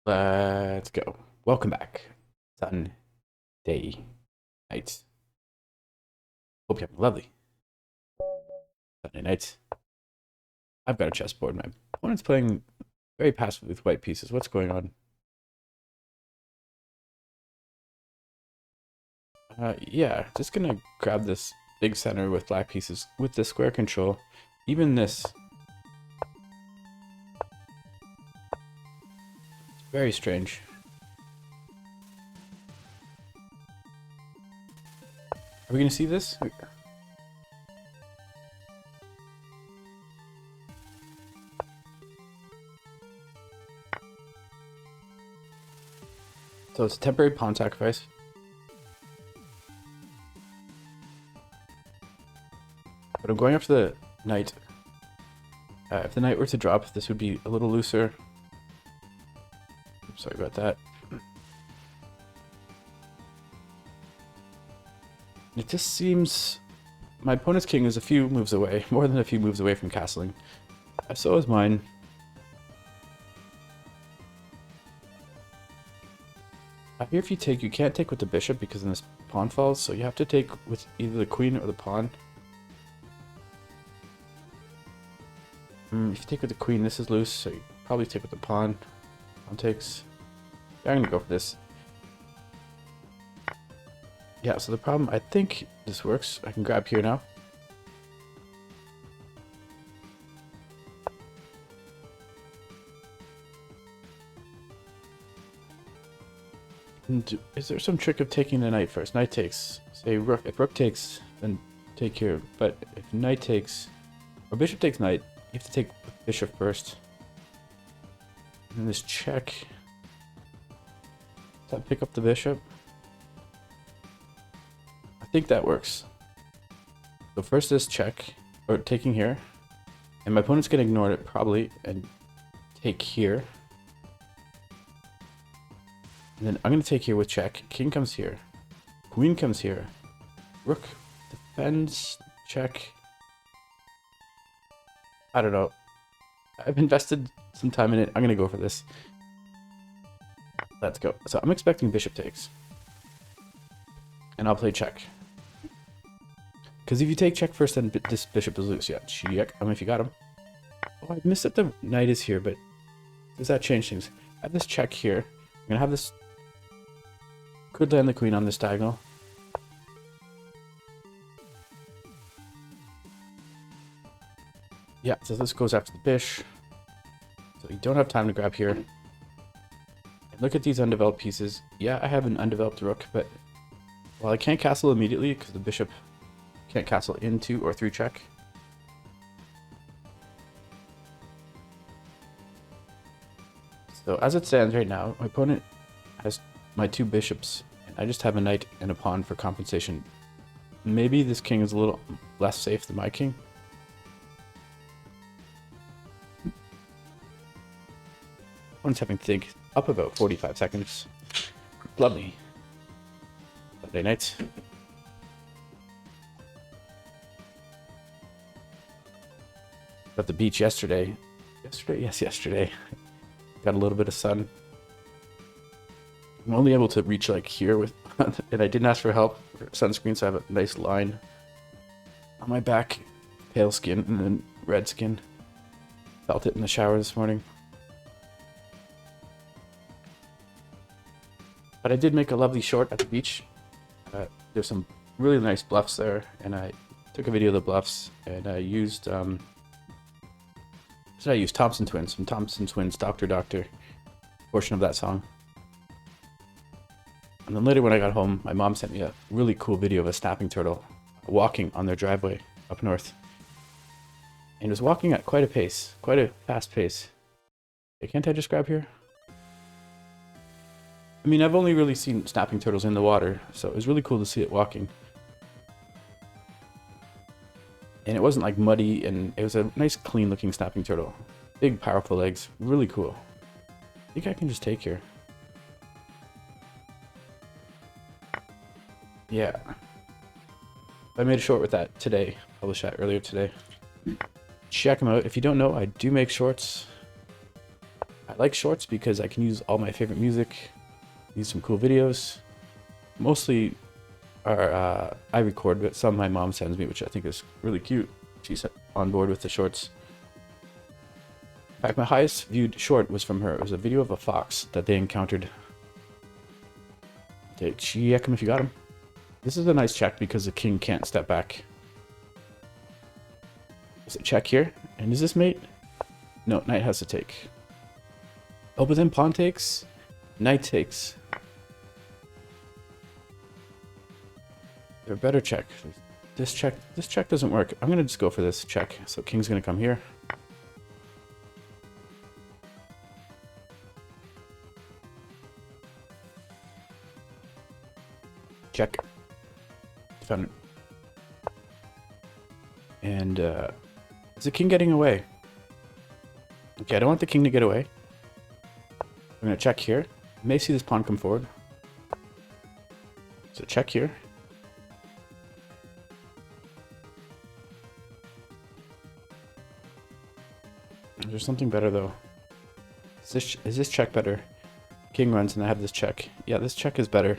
Let's go. Welcome back. Sun, day, night. Hope you have a lovely Sunday night. I've got a chessboard. My opponent's playing very passively with white pieces. What's going on? Yeah, just gonna grab this big center with black pieces with the square control. Even this. It's very strange. Are we gonna see this? So it's a temporary pawn sacrifice. But I'm going after the knight. If the knight were to drop, this would be a little looser. Sorry about that. It just seems my opponent's king is a few moves away, more than a few moves away from castling. So is mine. Here if you take, you can't take with the bishop because then this pawn falls, so you have to take with either the queen or the pawn. If you take with the queen, this is loose, so you probably take with the pawn. Pawn takes. Yeah, I'm gonna go for this. Yeah, so the problem, I think this works. I can grab here now. And is there some trick of taking the knight first? Knight takes. Say rook. If rook takes, then take here. But if knight takes, or bishop takes knight, you have to take bishop first. And then this check. Does that pick up the bishop? I think that works. So first this check, or taking here. And my opponent's gonna ignore it probably and take here. And then I'm gonna take here with check. King comes here. Queen comes here. Rook defends, check. I don't know. I've invested some time in it. I'm gonna go for this. Let's go. So I'm expecting bishop takes. And I'll play check. Because if you take check first, then this bishop is loose. Yeah, check. I mean, if you got him. Oh, I missed that the knight is here, but does that change things? I have this check here. I'm gonna have this. Could land the queen on this diagonal. Yeah, so this goes after the bish. So you don't have time to grab here. And look at these undeveloped pieces. Yeah, I have an undeveloped rook, but well, I can't castle immediately because the bishop can't castle into or through check. So as it stands right now, my opponent has my two bishops, and I just have a knight and a pawn for compensation. Maybe this king is a little less safe than my king. Opponent's having to think up about 45 seconds. Lovely. Sunday night. At the beach yesterday. Yes, yesterday. Got a little bit of sun. I'm only able to reach like here with, and I didn't ask for help for sunscreen, so I have a nice line on my back. Pale skin and then red skin. Felt it in the shower this morning. But I did make a lovely short at the beach. There's some really nice bluffs there, and I took a video of the bluffs, and I used, what did I use? Thompson Twins, from Thompson Twins, Doctor Doctor, portion of that song. And then later when I got home, my mom sent me a really cool video of a snapping turtle walking on their driveway up north. And it was walking at quite a pace, quite a fast pace. Okay, can't I just grab here? I mean, I've only really seen snapping turtles in the water, so it was really cool to see it walking. And it wasn't like muddy, and it was a nice clean looking snapping turtle. Big powerful legs, really cool. I think I can just take here. Yeah. I made a short with that today, published that earlier today. Check them out. If you don't know, I do make shorts. I like shorts because I can use all my favorite music, use some cool videos. Mostly are I record, but some my mom sends me, which I think is really cute. She's on board with the shorts. In fact, my highest viewed short was from her. It was a video of a fox that they encountered. Check him if you got him. This is a nice check because the king can't step back. Is it check here? And is this mate? No, knight has to take. Oh, but then pawn takes, knight takes. They're better check. This check doesn't work. I'm gonna just go for this check. So king's gonna come here. Check. Defend it. And is the king getting away? Okay, I don't want the king to get away. I'm gonna check here. I may see this pawn come forward. So check here. There's something better though. Is this check better? King runs and I have this check. Yeah, this check is better.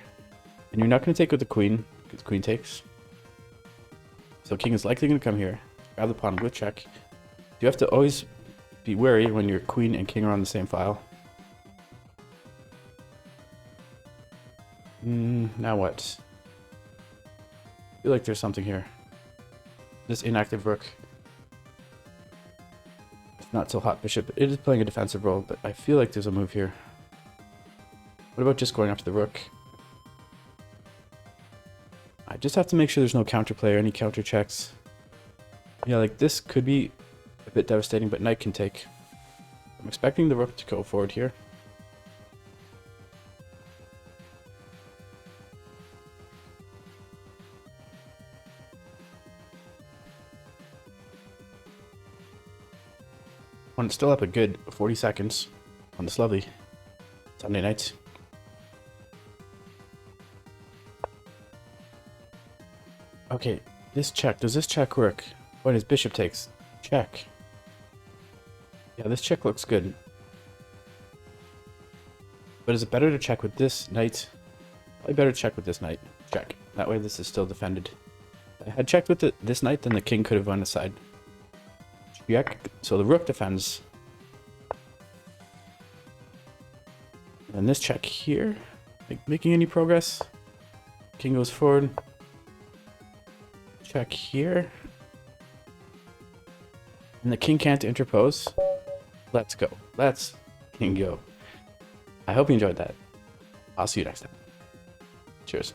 And you're not going to take with the queen, because queen takes. So king is likely going to come here. Grab the pawn with check. You have to always be wary when your queen and king are on the same file. Now what? I feel like there's something here. This inactive rook. It's not so hot bishop. It is playing a defensive role, but I feel like there's a move here. What about just going after the rook? I just have to make sure there's no counterplay or any counter checks. Yeah, like this could be a bit devastating, but knight can take. I'm expecting the rook to go forward here. When it's still up a good 40 seconds on this lovely Sunday night. Okay, this check. Does this check work? When his bishop takes? Check. Yeah, this check looks good. But is it better to check with this knight? Probably better to check with this knight. Check. That way this is still defended. If I had checked with this knight, then the king could have run aside. Check. So the rook defends. And this check here. Making any progress? King goes forward. Check here. And the king can't interpose. Let's go. Let's go. I hope you enjoyed that. I'll see you next time. Cheers.